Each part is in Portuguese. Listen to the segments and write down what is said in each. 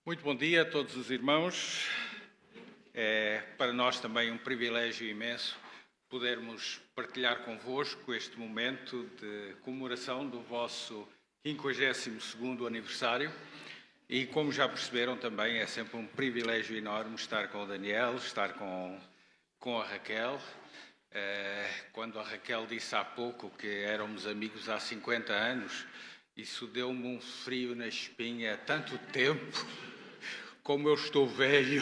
Muito bom dia a todos os irmãos. É para nós também um privilégio imenso podermos partilhar convosco este momento de comemoração do vosso 52º aniversário. E como já perceberam também é sempre um privilégio enorme estar com o Daniel, estar com a Raquel. Quando a Raquel disse há pouco que éramos amigos há 50 anos, isso deu-me um frio na espinha há tanto tempo. Como eu estou velho,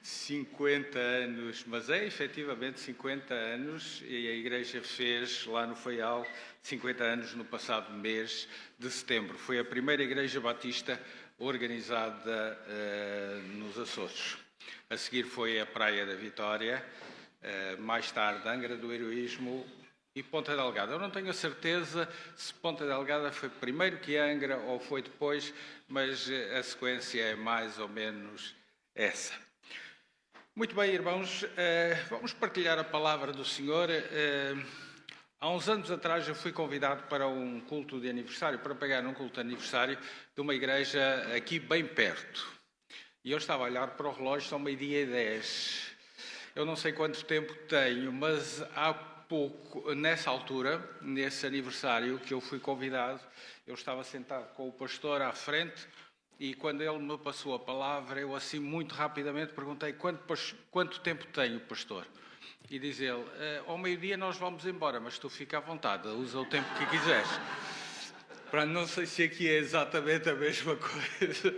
50 anos, mas é efetivamente 50 anos e a Igreja fez lá no Faial 50 anos no passado mês de setembro. Foi a primeira Igreja Batista organizada nos Açores. A seguir foi a Praia da Vitória, mais tarde Angra do Heroísmo e Ponta Delgada. Eu não tenho a certeza se Ponta Delgada foi primeiro que Angra ou foi depois, mas a sequência é mais ou menos essa. Muito bem, irmãos, vamos partilhar a palavra do Senhor. Há uns anos atrás eu fui convidado para um culto de aniversário, para pegar um culto de aniversário de uma igreja aqui bem perto. E eu estava a olhar para o relógio, são 12:10. Eu não sei quanto tempo tenho, mas há pouco, nessa altura, nesse aniversário que eu fui convidado, eu estava sentado com o pastor à frente e quando ele me passou a palavra, eu assim muito rapidamente perguntei quanto tempo tenho, pastor? E diz ele, ao meio-dia nós vamos embora, mas tu fica à vontade, usa o tempo que quiseres. Não sei se aqui é exatamente a mesma coisa.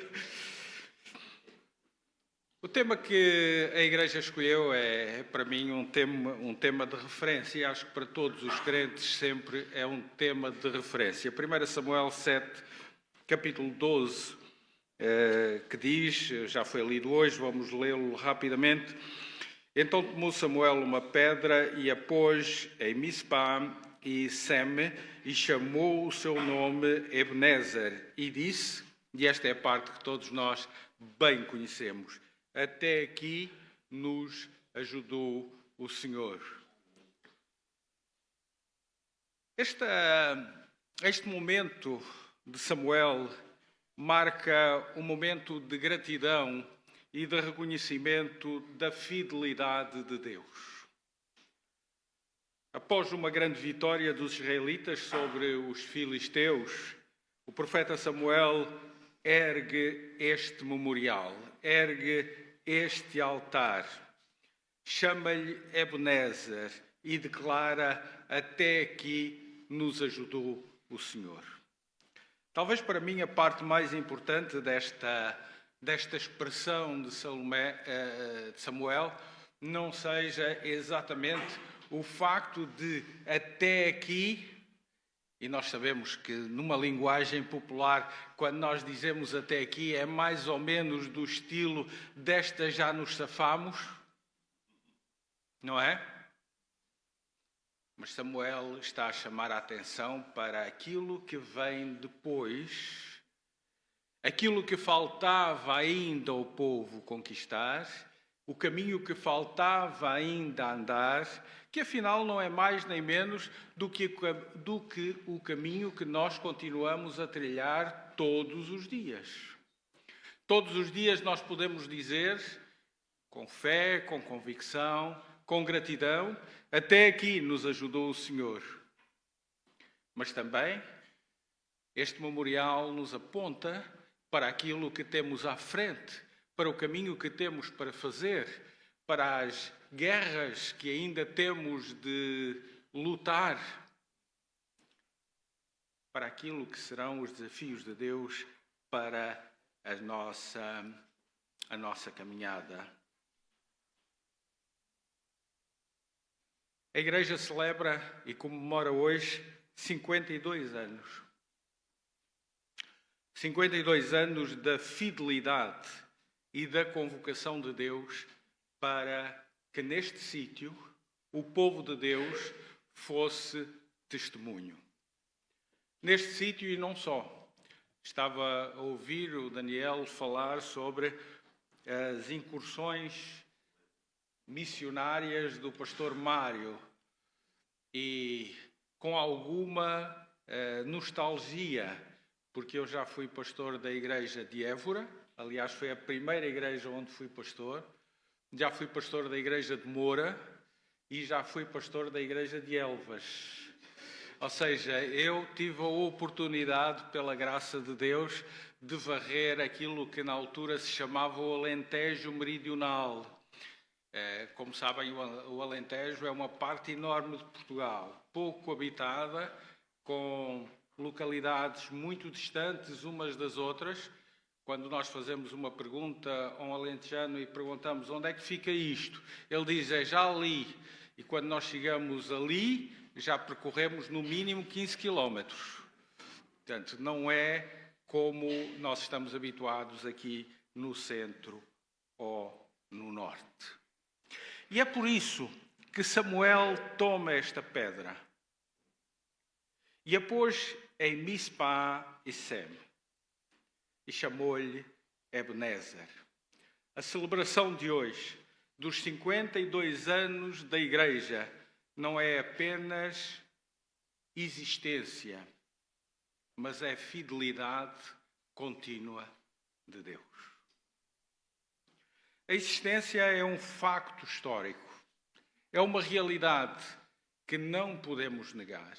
O tema que a Igreja escolheu é, para mim, um tema de referência e acho que para todos os crentes sempre é um tema de referência. 1 Samuel 7, capítulo 12, que diz, já foi lido hoje, vamos lê-lo rapidamente. Então tomou Samuel uma pedra e a pôs em Mispá e Seme e chamou o seu nome Ebenezer e disse, e esta é a parte que todos nós bem conhecemos, até aqui nos ajudou o Senhor. Este momento de Samuel marca um momento de gratidão e de reconhecimento da fidelidade de Deus. Após uma grande vitória dos israelitas sobre os filisteus, o profeta Samuel ergue este memorial, ergue este altar, chama-lhe Ebenezer e declara: até aqui nos ajudou o Senhor. Talvez para mim a parte mais importante desta expressão de Samuel não seja exatamente o facto de até aqui. E nós sabemos que numa linguagem popular, quando nós dizemos até aqui, é mais ou menos do estilo desta já nos safamos, não é? Mas Samuel está a chamar a atenção para aquilo que vem depois, aquilo que faltava ainda ao povo conquistar, o caminho que faltava ainda andar, que afinal não é mais nem menos do que o caminho que nós continuamos a trilhar todos os dias. Todos os dias nós podemos dizer, com fé, com convicção, com gratidão, até aqui nos ajudou o Senhor. Mas também este memorial nos aponta para aquilo que temos à frente, para o caminho que temos para fazer, para as guerras que ainda temos de lutar, para aquilo que serão os desafios de Deus para a nossa caminhada. A Igreja celebra e comemora hoje 52 anos. 52 anos da fidelidade e da convocação de Deus para que neste sítio o povo de Deus fosse testemunho. Neste sítio e não só. Estava a ouvir o Daniel falar sobre as incursões missionárias do pastor Mário e com alguma nostalgia porque eu já fui pastor da igreja de Évora, aliás, foi a primeira igreja onde fui pastor, já fui pastor da igreja de Moura e já fui pastor da igreja de Elvas. Ou seja, eu tive a oportunidade, pela graça de Deus, de varrer aquilo que na altura se chamava o Alentejo Meridional. Como sabem, o Alentejo é uma parte enorme de Portugal, pouco habitada, com localidades muito distantes umas das outras. Quando nós fazemos uma pergunta a um alentejano e perguntamos onde é que fica isto, ele diz, é já ali. E quando nós chegamos ali, já percorremos no mínimo 15 quilómetros. Portanto, não é como nós estamos habituados aqui no centro ou no norte. E é por isso que Samuel toma esta pedra e a pôs em Mispá e Sem e chamou-lhe Ebenezer. A celebração de hoje, dos 52 anos da Igreja, não é apenas existência, mas é fidelidade contínua de Deus. A existência é um facto histórico, é uma realidade que não podemos negar,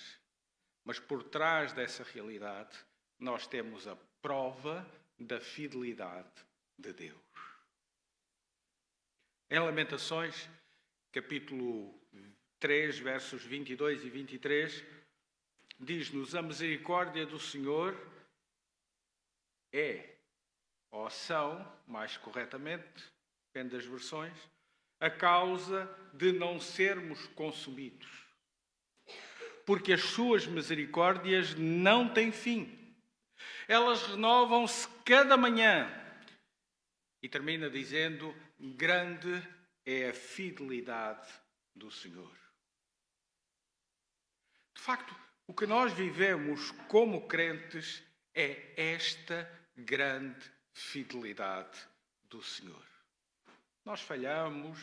mas por trás dessa realidade nós temos a prova da fidelidade de Deus. Em Lamentações, capítulo 3, versos 22 e 23, diz-nos: a misericórdia do Senhor é, ou são, mais corretamente, depende das versões, a causa de não sermos consumidos. Porque as suas misericórdias não têm fim. Elas renovam-se cada manhã. E termina dizendo, grande é a fidelidade do Senhor. De facto, o que nós vivemos como crentes é esta grande fidelidade do Senhor. Nós falhamos,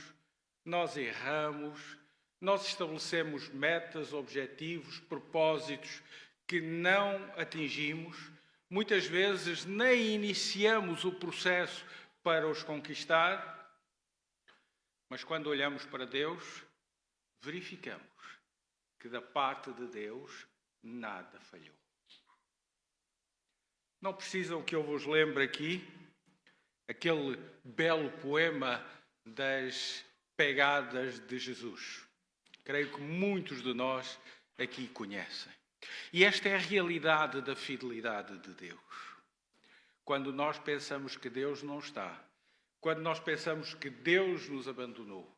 nós erramos, nós estabelecemos metas, objetivos, propósitos que não atingimos. Muitas vezes nem iniciamos o processo para os conquistar, mas quando olhamos para Deus, verificamos que da parte de Deus nada falhou. Não precisam que eu vos lembre aqui aquele belo poema das pegadas de Jesus. Creio que muitos de nós aqui conhecem. E esta é a realidade da fidelidade de Deus. Quando nós pensamos que Deus não está, quando nós pensamos que Deus nos abandonou,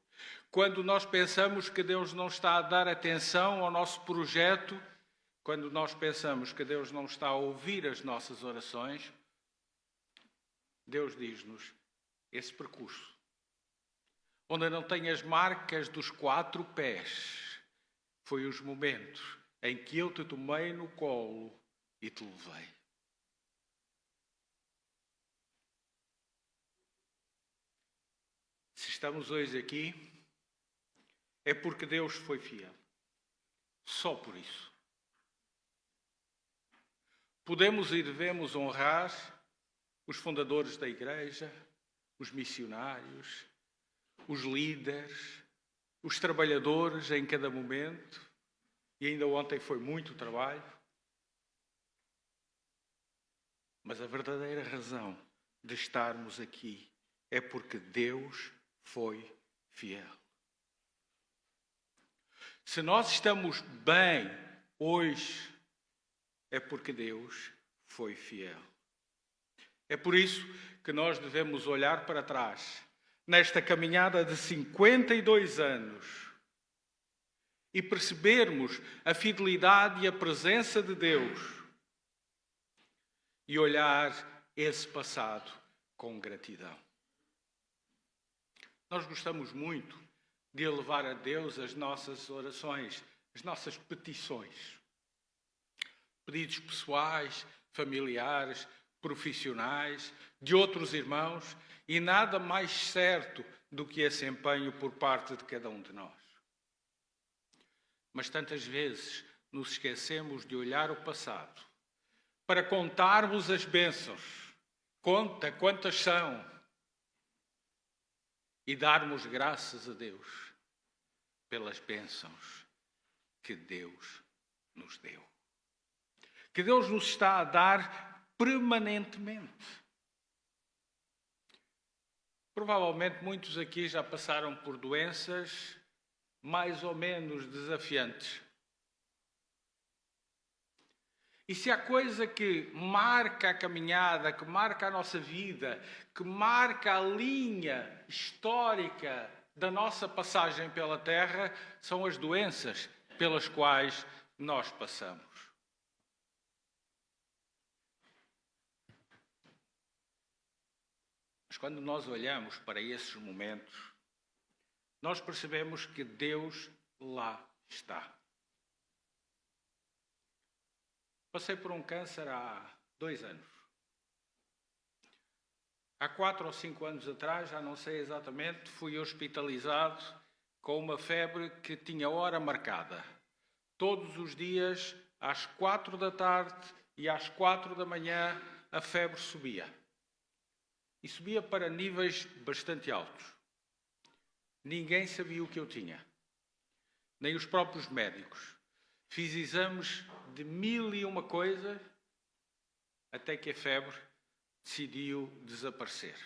quando nós pensamos que Deus não está a dar atenção ao nosso projeto, quando nós pensamos que Deus não está a ouvir as nossas orações, Deus diz-nos esse percurso, onde não tem as marcas dos 4 pés, foi os momentos em que eu te tomei no colo e te levei. Se estamos hoje aqui, é porque Deus foi fiel. Só por isso. Podemos e devemos honrar os fundadores da Igreja, os missionários, os líderes, os trabalhadores em cada momento. E ainda ontem foi muito trabalho. Mas a verdadeira razão de estarmos aqui é porque Deus foi fiel. Se nós estamos bem hoje, é porque Deus foi fiel. É por isso que nós devemos olhar para trás, nesta caminhada de 52 anos, e percebermos a fidelidade e a presença de Deus, e olhar esse passado com gratidão. Nós gostamos muito de elevar a Deus as nossas orações, as nossas petições. Pedidos pessoais, familiares, profissionais, de outros irmãos, e nada mais certo do que esse empenho por parte de cada um de nós. Mas tantas vezes nos esquecemos de olhar o passado para contarmos as bênçãos. Conta quantas são. E darmos graças a Deus pelas bênçãos que Deus nos deu. Que Deus nos está a dar permanentemente. Provavelmente muitos aqui já passaram por doenças mais ou menos desafiantes. E se há coisa que marca a caminhada, que marca a nossa vida, que marca a linha histórica da nossa passagem pela Terra, são as doenças pelas quais nós passamos. Mas quando nós olhamos para esses momentos, nós percebemos que Deus lá está. Passei por um câncer há 2 anos. Há 4 ou 5 anos atrás, já não sei exatamente, fui hospitalizado com uma febre que tinha hora marcada. Todos os dias, às 4 da tarde e às 4 da manhã, a febre subia. E subia para níveis bastante altos. Ninguém sabia o que eu tinha. Nem os próprios médicos. Fiz exames de 1001 coisas, até que a febre decidiu desaparecer.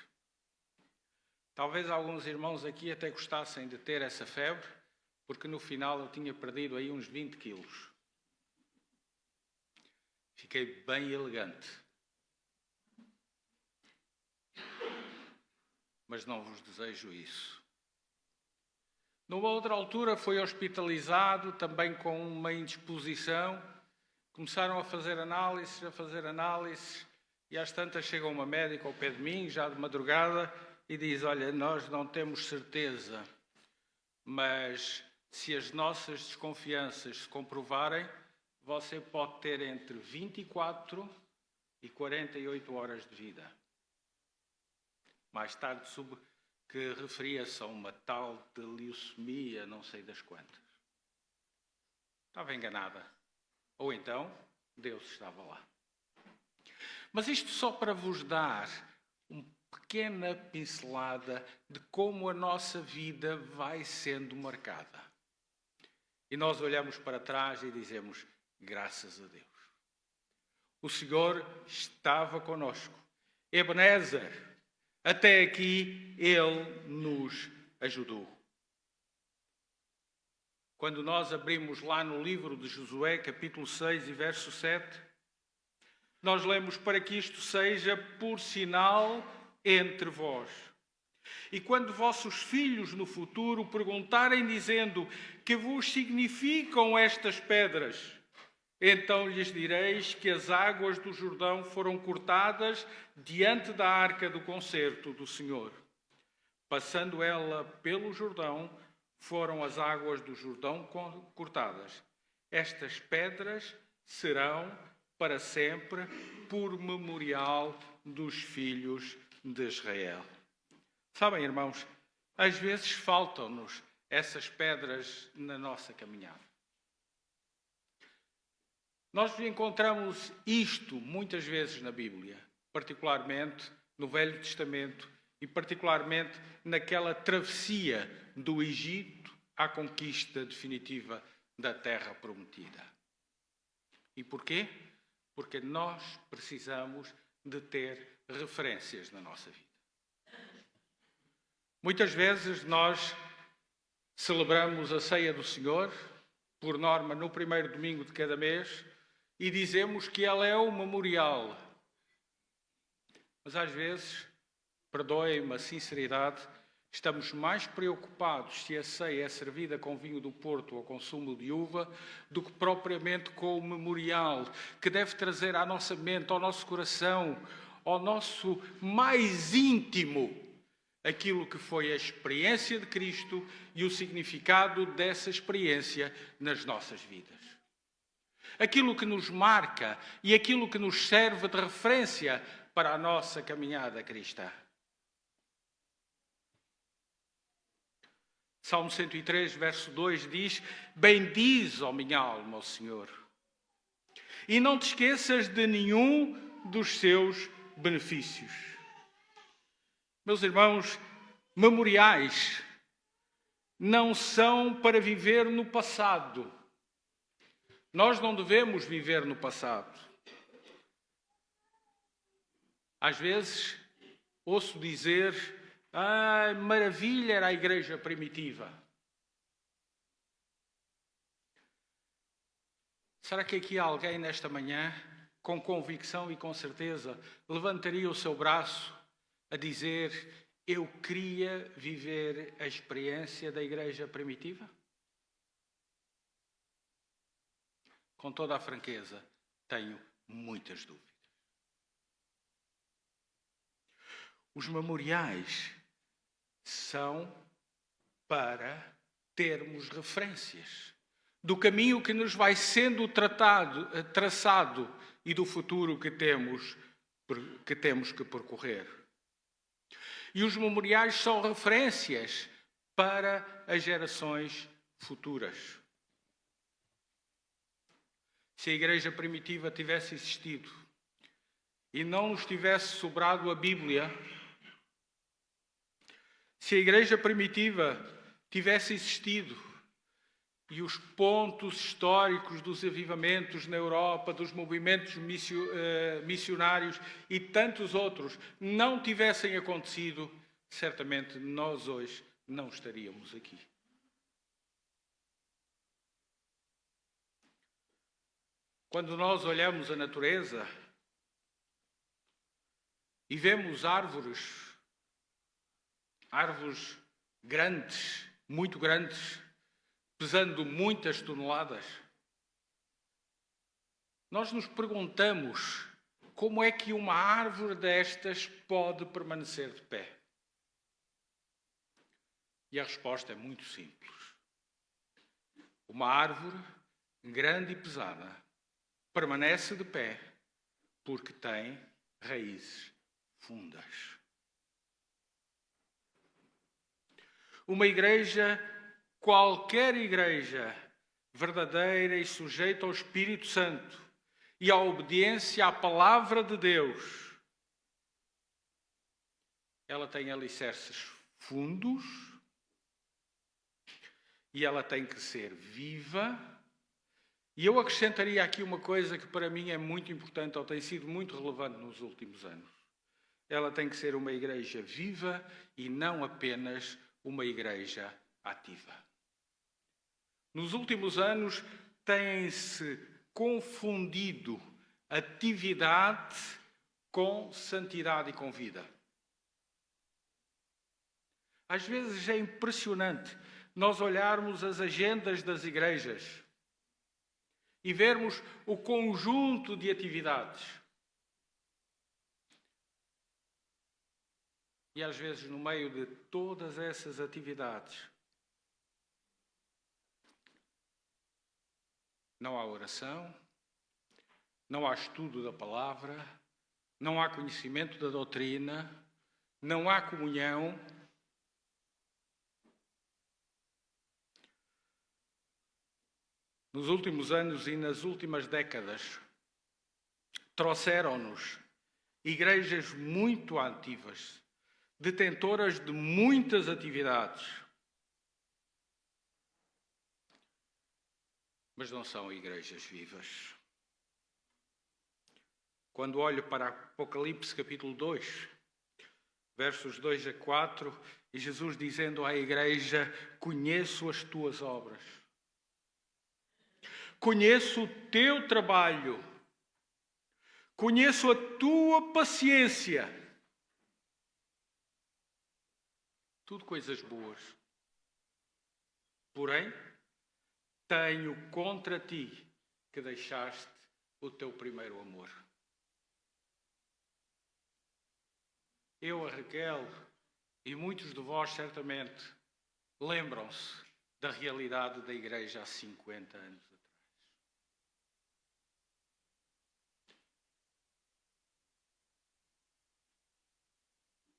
Talvez alguns irmãos aqui até gostassem de ter essa febre, porque no final eu tinha perdido aí uns 20 quilos. Fiquei bem elegante. Mas não vos desejo isso. Numa outra altura foi hospitalizado, também com uma indisposição. Começaram a fazer análises, e às tantas chega uma médica ao pé de mim, já de madrugada, e diz: olha, nós não temos certeza, mas se as nossas desconfianças se comprovarem, você pode ter entre 24 e 48 horas de vida. Mais tarde soube que referia-se a uma tal de leucemia, não sei das quantas. Estava enganada. Ou então, Deus estava lá. Mas isto só para vos dar uma pequena pincelada de como a nossa vida vai sendo marcada. E nós olhamos para trás e dizemos: graças a Deus. O Senhor estava conosco. Ebenezer. Até aqui Ele nos ajudou. Quando nós abrimos lá no livro de Josué, capítulo 6 e verso 7, nós lemos: para que isto seja por sinal entre vós. E quando vossos filhos no futuro perguntarem dizendo: que vos significam estas pedras? Então lhes direis que as águas do Jordão foram cortadas diante da arca do concerto do Senhor. Passando ela pelo Jordão, foram as águas do Jordão cortadas. Estas pedras serão para sempre por memorial dos filhos de Israel. Sabem, irmãos, às vezes faltam-nos essas pedras na nossa caminhada. Nós encontramos isto muitas vezes na Bíblia, particularmente no Velho Testamento e particularmente naquela travessia do Egito à conquista definitiva da Terra Prometida. E porquê? Porque nós precisamos de ter referências na nossa vida. Muitas vezes nós celebramos a ceia do Senhor, por norma no primeiro domingo de cada mês, e dizemos que ela é o memorial. Mas às vezes, perdoem-me a sinceridade, estamos mais preocupados se a ceia é servida com vinho do Porto ou com sumo de uva do que propriamente com o memorial, que deve trazer à nossa mente, ao nosso coração, ao nosso mais íntimo, aquilo que foi a experiência de Cristo e o significado dessa experiência nas nossas vidas. Aquilo que nos marca e aquilo que nos serve de referência para a nossa caminhada cristã. Salmo 103, verso 2 diz: bendize, ó minha alma, ao Senhor, E não te esqueças de nenhum dos seus benefícios. Meus irmãos, memoriais não são para viver no passado. Nós não devemos viver no passado. Às vezes ouço dizer: maravilha era a igreja primitiva. Será que aqui alguém nesta manhã, com convicção e com certeza, levantaria o seu braço a dizer: eu queria viver a experiência da igreja primitiva? Com toda a franqueza, tenho muitas dúvidas. Os memoriais são para termos referências do caminho que nos vai sendo traçado e do futuro que temos que percorrer. E os memoriais são referências para as gerações futuras. Se a igreja primitiva tivesse existido e não nos tivesse sobrado a Bíblia, se a igreja primitiva tivesse existido e os pontos históricos dos avivamentos na Europa, dos movimentos missionários e tantos outros não tivessem acontecido, certamente nós hoje não estaríamos aqui. Quando nós olhamos a natureza e vemos árvores grandes, muito grandes, pesando muitas toneladas, nós nos perguntamos como é que uma árvore destas pode permanecer de pé. E a resposta é muito simples. Uma árvore grande e pesada permanece de pé porque tem raízes fundas. Uma igreja, qualquer igreja verdadeira e sujeita ao Espírito Santo e à obediência à palavra de Deus, ela tem alicerces fundos e ela tem que ser viva. E eu acrescentaria aqui uma coisa que para mim é muito importante, ou tem sido muito relevante nos últimos anos. Ela tem que ser uma igreja viva e não apenas uma igreja ativa. Nos últimos anos têm-se confundido atividade com santidade e com vida. Às vezes é impressionante nós olharmos as agendas das igrejas e vermos o conjunto de atividades. E às vezes, no meio de todas essas atividades, não há oração, não há estudo da palavra, não há conhecimento da doutrina, não há comunhão. Nos últimos anos e nas últimas décadas, trouxeram-nos igrejas muito ativas, detentoras de muitas atividades, mas não são igrejas vivas. Quando olho para Apocalipse capítulo 2, versos 2 a 4, e Jesus dizendo à igreja: conheço as tuas obras, conheço o teu trabalho, conheço a tua paciência. Tudo coisas boas. Porém, tenho contra ti que deixaste o teu primeiro amor. Eu, a Raquel e muitos de vós certamente lembram-se da realidade da igreja há 50 anos atrás.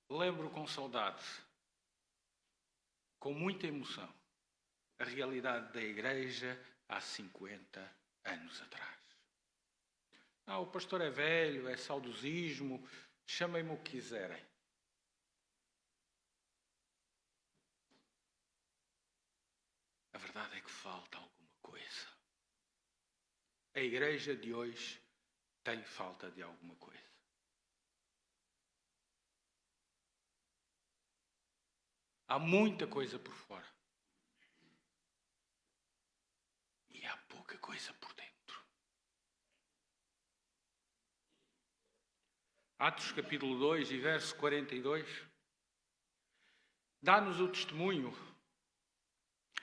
Lembro com saudade, com muita emoção, a realidade da igreja há 50 anos atrás. O pastor é velho, é saudosismo, chamem-me o que quiserem. A verdade é que falta alguma coisa. A igreja de hoje tem falta de alguma coisa. Há muita coisa por fora. E há pouca coisa por dentro. Atos capítulo 2 e verso 42 dá-nos o testemunho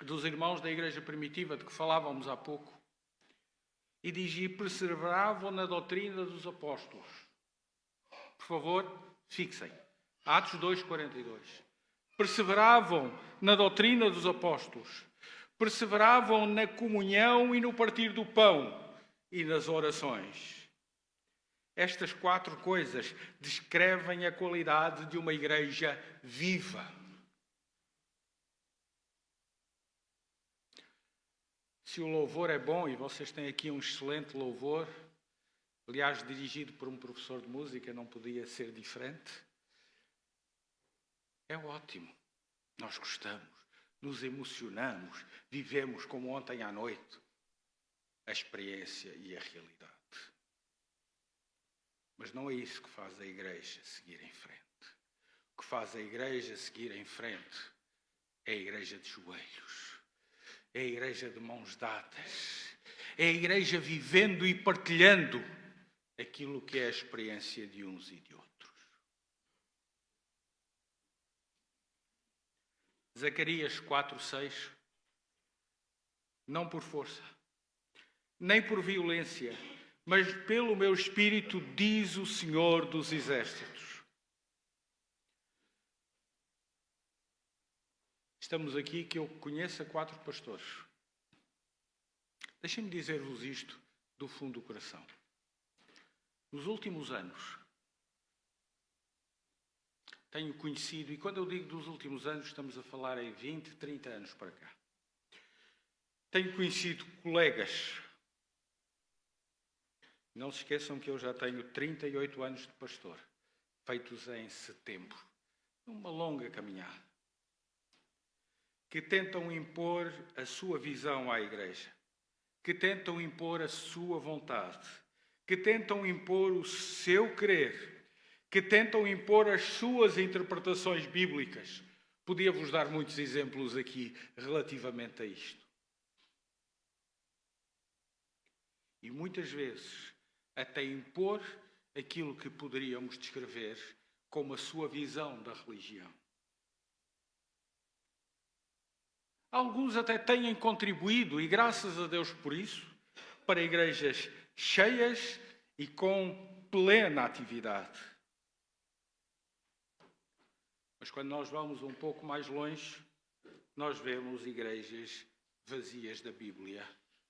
dos irmãos da igreja primitiva de que falávamos há pouco. E diz: e perseveravam na doutrina dos apóstolos. Por favor, fixem. Atos 2:42. Perseveravam na doutrina dos apóstolos. Perseveravam na comunhão e no partir do pão e nas orações. Estas 4 coisas descrevem a qualidade de uma igreja viva. Se o louvor é bom, e vocês têm aqui um excelente louvor, aliás, dirigido por um professor de música, não podia ser diferente, é ótimo. Nós gostamos, nos emocionamos, vivemos como ontem à noite a experiência e a realidade. Mas não é isso que faz a igreja seguir em frente. O que faz a igreja seguir em frente é a igreja de joelhos. É a igreja de mãos dadas. É a igreja vivendo e partilhando aquilo que é a experiência de uns e de outros. Zacarias 4:6. Não por força, nem por violência, mas pelo meu Espírito, diz o Senhor dos Exércitos. Estamos aqui que eu conheço 4 pastores. Deixem-me dizer-vos isto do fundo do coração. Nos últimos anos, tenho conhecido, e quando eu digo dos últimos anos, estamos a falar em 20, 30 anos para cá. Tenho conhecido colegas. Não se esqueçam que eu já tenho 38 anos de pastor, feitos em setembro. Uma longa caminhada. Que tentam impor a sua visão à igreja, que tentam impor a sua vontade, que tentam impor o seu querer, que tentam impor as suas interpretações bíblicas. Podia-vos dar muitos exemplos aqui relativamente a isto. E muitas vezes até impor aquilo que poderíamos descrever como a sua visão da religião. Alguns até têm contribuído, e graças a Deus por isso, para igrejas cheias e com plena atividade. Mas quando nós vamos um pouco mais longe, nós vemos igrejas vazias da Bíblia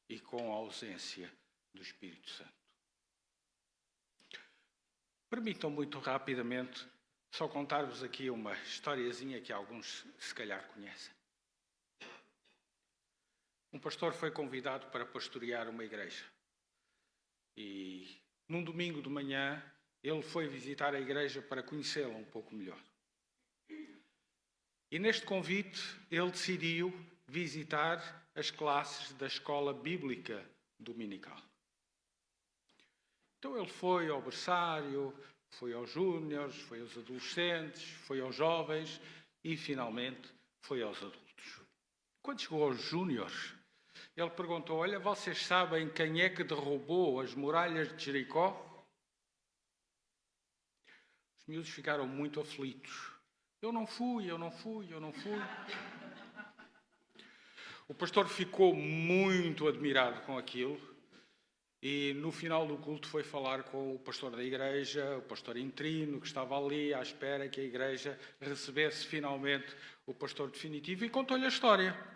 e com a ausência do Espírito Santo. Permitam muito rapidamente só contar-vos aqui uma historiazinha que alguns se calhar conhecem. Um pastor foi convidado para pastorear uma igreja. E num domingo de manhã, ele foi visitar a igreja para conhecê-la um pouco melhor. E neste convite, ele decidiu visitar as classes da escola bíblica dominical. Então ele foi ao berçário, foi aos júniores, foi aos adolescentes, foi aos jovens e, finalmente, foi aos adultos. Quando chegou aos júniores, ele perguntou: olha, vocês sabem quem é que derrubou as muralhas de Jericó? Os miúdos ficaram muito aflitos. Eu não fui. O pastor ficou muito admirado com aquilo e no final do culto foi falar com o pastor da igreja, o pastor interino, que estava ali à espera que a igreja recebesse finalmente o pastor definitivo, e contou-lhe a história.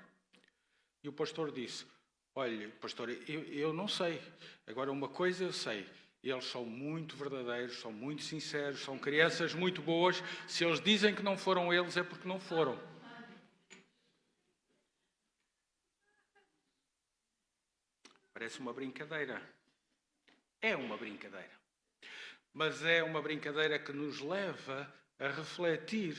E o pastor disse: olha, pastor, eu não sei. Agora, uma coisa eu sei. Eles são muito verdadeiros, são muito sinceros, são crianças muito boas. Se eles dizem que não foram eles, é porque não foram. Parece uma brincadeira. É uma brincadeira. Mas é uma brincadeira que nos leva a refletir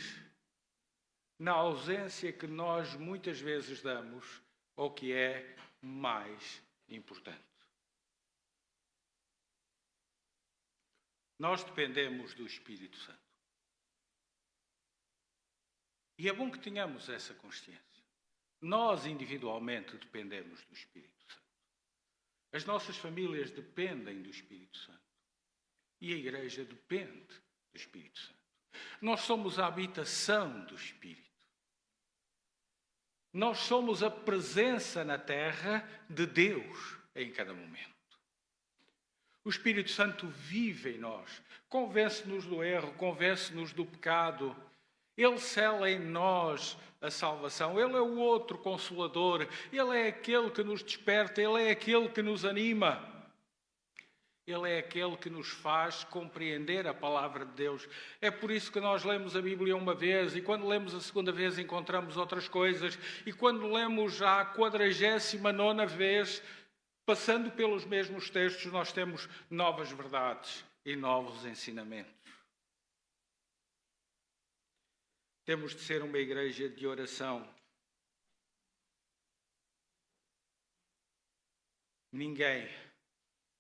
na ausência que nós muitas vezes damos ao que é mais importante. Nós dependemos do Espírito Santo. E é bom que tenhamos essa consciência. Nós, individualmente, dependemos do Espírito Santo. As nossas famílias dependem do Espírito Santo. E a Igreja depende do Espírito Santo. Nós somos a habitação do Espírito. Nós somos a presença na terra de Deus em cada momento. O Espírito Santo vive em nós, convence-nos do erro, convence-nos do pecado. Ele cela em nós a salvação. Ele é o outro Consolador. Ele é aquele que nos desperta. Ele é aquele que nos anima. Ele é aquele que nos faz compreender a palavra de Deus. É por isso que nós lemos a Bíblia uma vez e quando lemos a segunda vez encontramos outras coisas. E quando lemos a 49ª vez, passando pelos mesmos textos, nós temos novas verdades e novos ensinamentos. Temos de ser uma igreja de oração.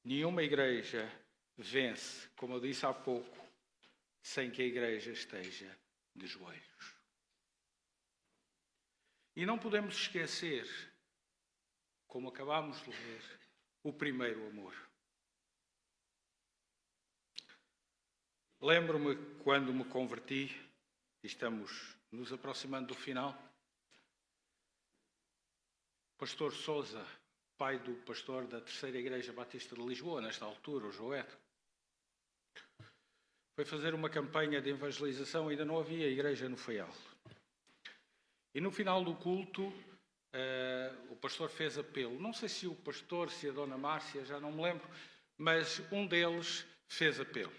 Nenhuma igreja vence, como eu disse há pouco, sem que a igreja esteja de joelhos. E não podemos esquecer, como acabámos de ler, o primeiro amor. Lembro-me quando me converti, e estamos nos aproximando do final, o pastor Sousa, pai do pastor da Terceira Igreja Batista de Lisboa, nesta altura, o Joé, foi fazer uma campanha de evangelização, ainda não havia igreja no Faial. E no final do culto, o pastor fez apelo. Não sei se o pastor, se a dona Márcia, já não me lembro, mas um deles fez apelo.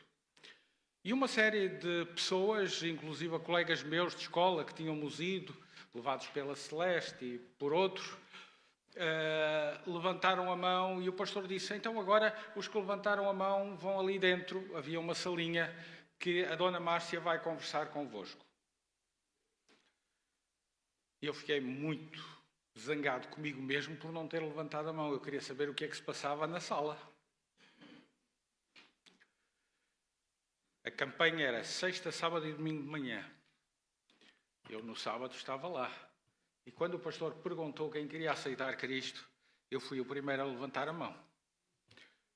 E uma série de pessoas, inclusive colegas meus de escola, que tínhamos ido, levados pela Celeste e por outros, levantaram a mão e o pastor disse, então agora os que levantaram a mão vão ali dentro, havia uma salinha, que a dona Márcia vai conversar convosco. E eu fiquei muito zangado comigo mesmo por não ter levantado a mão. Eu queria saber o que é que se passava na sala. A campanha era sexta, sábado e domingo de manhã. Eu no sábado estava lá. E quando o pastor perguntou quem queria aceitar Cristo, eu fui o primeiro a levantar a mão.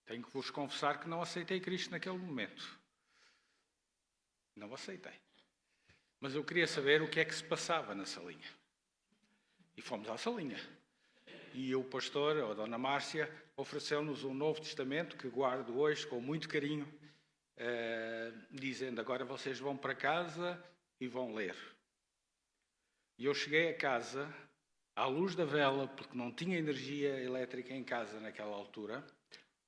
Tenho que vos confessar que não aceitei Cristo naquele momento. Não aceitei. Mas eu queria saber o que é que se passava na salinha. E fomos à salinha. E o pastor, a dona Márcia, ofereceu-nos um Novo Testamento que guardo hoje com muito carinho, dizendo, agora vocês vão para casa e vão ler. E eu cheguei a casa, à luz da vela, porque não tinha energia elétrica em casa naquela altura,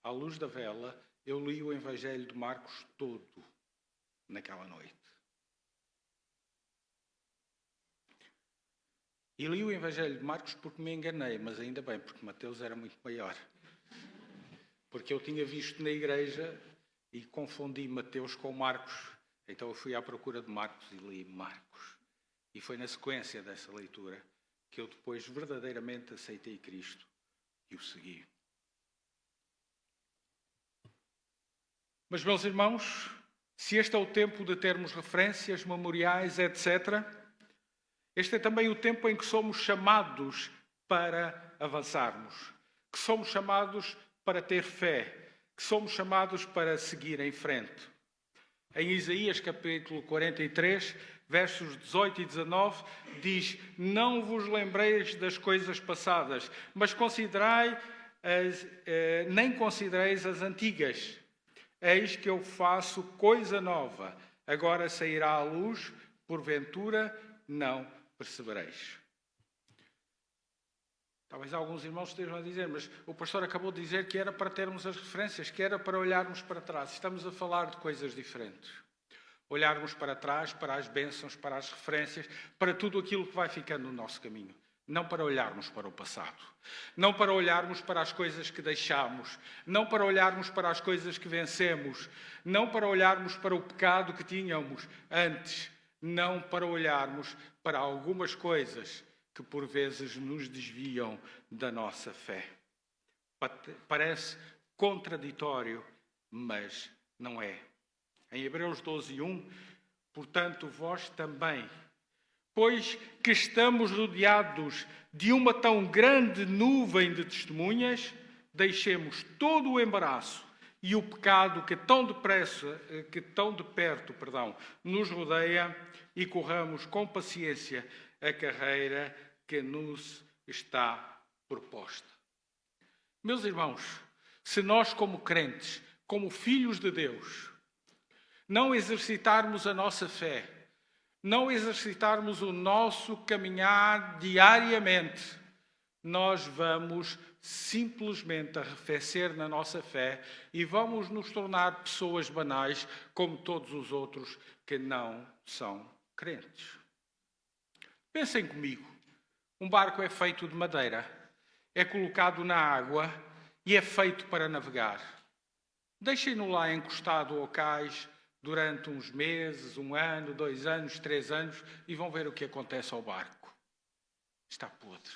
à luz da vela, eu li o Evangelho de Marcos todo naquela noite. E li o Evangelho de Marcos porque me enganei, mas ainda bem, porque Mateus era muito maior. Porque eu tinha visto na igreja e confundi Mateus com Marcos. Então eu fui à procura de Marcos e li Marcos. E foi na sequência dessa leitura que eu depois verdadeiramente aceitei Cristo e o segui. Mas, meus irmãos, se este é o tempo de termos referências, memoriais, etc., este é também o tempo em que somos chamados para avançarmos, que somos chamados para ter fé, que somos chamados para seguir em frente. Em Isaías capítulo 43, versos 18 e 19, diz, não vos lembreis das coisas passadas, mas nem considereis as antigas. Eis que eu faço coisa nova, agora sairá à luz, porventura não percebereis. Talvez alguns irmãos estejam a dizer, mas o pastor acabou de dizer que era para termos as referências, que era para olharmos para trás. Estamos a falar de coisas diferentes. Olharmos para trás, para as bênçãos, para as referências, para tudo aquilo que vai ficando no nosso caminho. Não para olharmos para o passado, não para olharmos para as coisas que deixamos, não para olharmos para as coisas que vencemos, não para olharmos para o pecado que tínhamos antes, não para olharmos para algumas coisas que por vezes nos desviam da nossa fé. Parece contraditório, mas não é. Em Hebreus 12:1, portanto, vós também, pois que estamos rodeados de uma tão grande nuvem de testemunhas, deixemos todo o embaraço e o pecado que tão de perto, nos rodeia e corramos com paciência a carreira que nos está proposta. Meus irmãos, se nós como crentes, como filhos de Deus, não exercitarmos a nossa fé, não exercitarmos o nosso caminhar diariamente, nós vamos simplesmente arrefecer na nossa fé e vamos nos tornar pessoas banais como todos os outros que não são crentes. Pensem comigo, um barco é feito de madeira, é colocado na água e é feito para navegar. Deixem-no lá encostado ao cais durante uns meses, 1 ano, 2 anos, 3 anos e vão ver o que acontece ao barco. Está podre.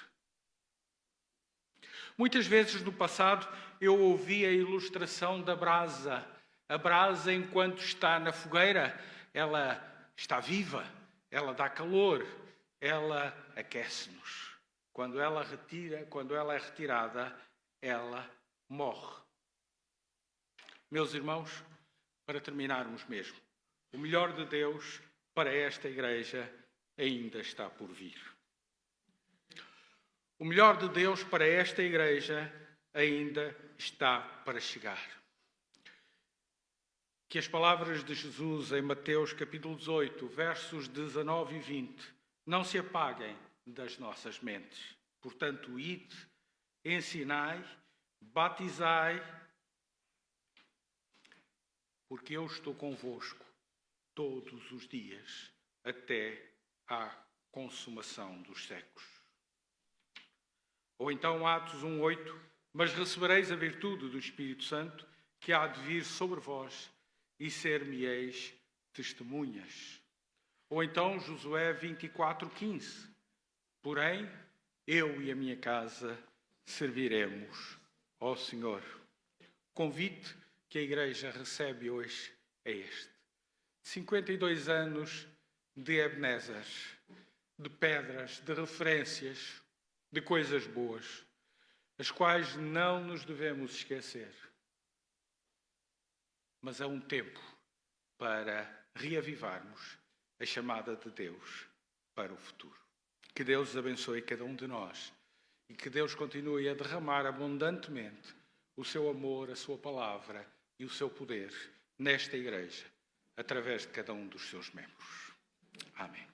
Muitas vezes no passado eu ouvi a ilustração da brasa. A brasa, enquanto está na fogueira, ela está viva, ela dá calor, ela aquece-nos. Quando ela é retirada, ela morre. Meus irmãos, para terminarmos mesmo, o melhor de Deus para esta igreja ainda está por vir. O melhor de Deus para esta igreja ainda está para chegar. Que as palavras de Jesus em Mateus capítulo 18, versos 19 e 20, não se apaguem das nossas mentes. Portanto, ide, ensinai, batizai, porque eu estou convosco todos os dias, até à consumação dos séculos. Ou então Atos 1:8, mas recebereis a virtude do Espírito Santo, que há de vir sobre vós, e ser-me-eis testemunhas. Ou então Josué 24:15, porém, eu e a minha casa serviremos ao Senhor. Convite que a Igreja recebe hoje é este. 52 anos de Ebenezer, de pedras, de referências, de coisas boas, as quais não nos devemos esquecer. Mas é um tempo para reavivarmos a chamada de Deus para o futuro. Que Deus abençoe cada um de nós e que Deus continue a derramar abundantemente o seu amor, a sua palavra e o seu poder nesta igreja, através de cada um dos seus membros. Amém.